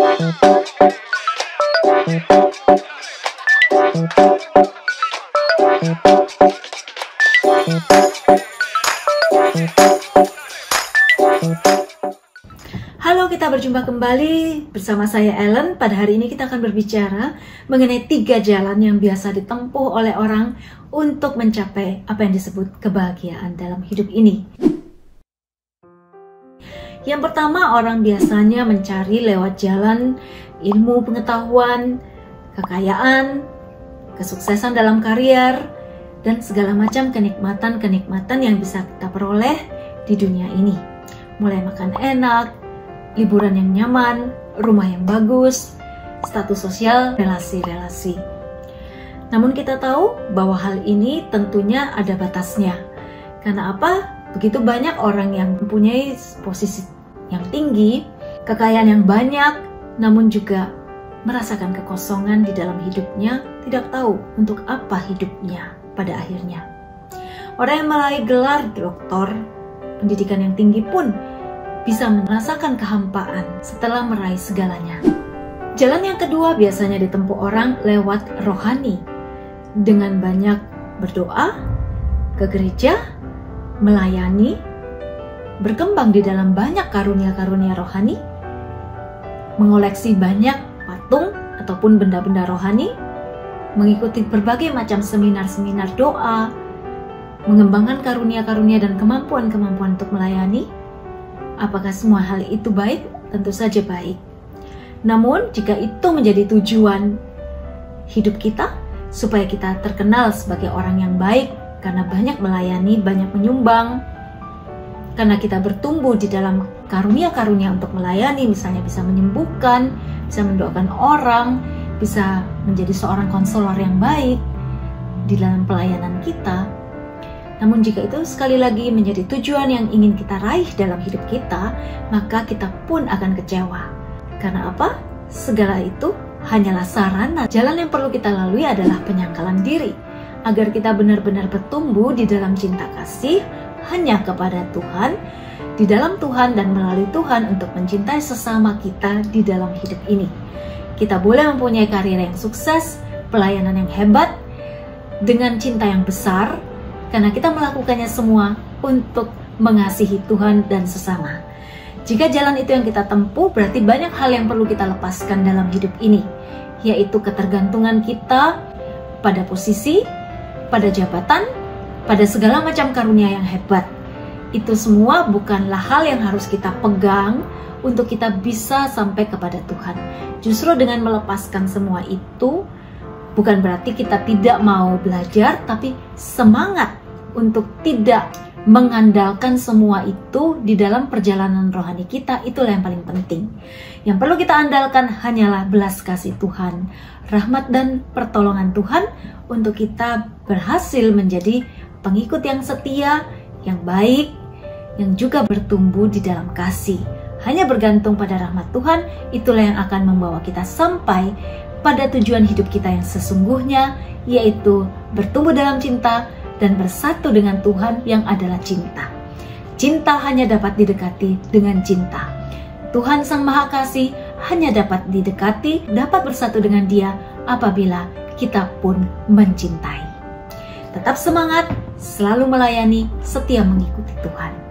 Halo, kita berjumpa kembali bersama saya Ellen. Pada hari ini kita akan berbicara mengenai 3 jalan yang biasa ditempuh oleh orang untuk mencapai apa yang disebut kebahagiaan dalam hidup ini. Yang pertama, orang biasanya mencari lewat jalan ilmu pengetahuan, kekayaan, kesuksesan dalam karier, dan segala macam kenikmatan-kenikmatan yang bisa kita peroleh di dunia ini. Mulai makan enak, liburan yang nyaman, rumah yang bagus, status sosial, relasi-relasi. Namun kita tahu bahwa hal ini tentunya ada batasnya. Karena apa? Begitu banyak orang yang mempunyai posisi yang tinggi, kekayaan yang banyak, namun juga merasakan kekosongan di dalam hidupnya, tidak tahu untuk apa hidupnya pada akhirnya. Orang yang meraih gelar doktor, pendidikan yang tinggi pun bisa merasakan kehampaan setelah meraih segalanya. Jalan yang kedua biasanya ditempuh orang lewat rohani, dengan banyak berdoa, ke gereja, melayani, berkembang di dalam banyak karunia-karunia rohani, mengoleksi banyak patung ataupun benda-benda rohani, mengikuti berbagai macam seminar-seminar doa, mengembangkan karunia-karunia dan kemampuan-kemampuan untuk melayani. Apakah semua hal itu baik? Tentu saja baik. Namun jika itu menjadi tujuan hidup kita, supaya kita terkenal sebagai orang yang baik karena banyak melayani, banyak menyumbang, karena kita bertumbuh di dalam karunia-karunia untuk melayani, misalnya bisa menyembuhkan, bisa mendoakan orang, bisa menjadi seorang konselor yang baik di dalam pelayanan kita. Namun jika itu sekali lagi menjadi tujuan yang ingin kita raih dalam hidup kita, maka kita pun akan kecewa. Karena apa? Segala itu hanyalah sarana. Jalan yang perlu kita lalui adalah penyangkalan diri, agar kita benar-benar bertumbuh di dalam cinta kasih hanya kepada Tuhan, di dalam Tuhan dan melalui Tuhan untuk mencintai sesama kita di dalam hidup ini. Kita boleh mempunyai karir yang sukses, pelayanan yang hebat, dengan cinta yang besar, karena kita melakukannya semua untuk mengasihi Tuhan dan sesama. Jika jalan itu yang kita tempuh, berarti banyak hal yang perlu kita lepaskan dalam hidup ini, yaitu ketergantungan kita pada posisi, pada jabatan, pada segala macam karunia yang hebat. Itu semua bukanlah hal yang harus kita pegang untuk kita bisa sampai kepada Tuhan. Justru dengan melepaskan semua itu, bukan berarti kita tidak mau belajar, tapi semangat untuk tidak mengandalkan semua itu di dalam perjalanan rohani kita, itulah yang paling penting. Yang perlu kita andalkan hanyalah belas kasih Tuhan, rahmat dan pertolongan Tuhan untuk kita berhasil menjadi pengikut yang setia, yang baik, yang juga bertumbuh di dalam kasih. Hanya bergantung pada rahmat Tuhan, itulah yang akan membawa kita sampai pada tujuan hidup kita yang sesungguhnya, yaitu bertumbuh dalam cinta dan bersatu dengan Tuhan yang adalah cinta. Cinta hanya dapat didekati dengan cinta. Tuhan Sang Maha Kasih hanya dapat didekati, dapat bersatu dengan Dia apabila kita pun mencintai. Tetap semangat, selalu melayani, setia mengikuti Tuhan.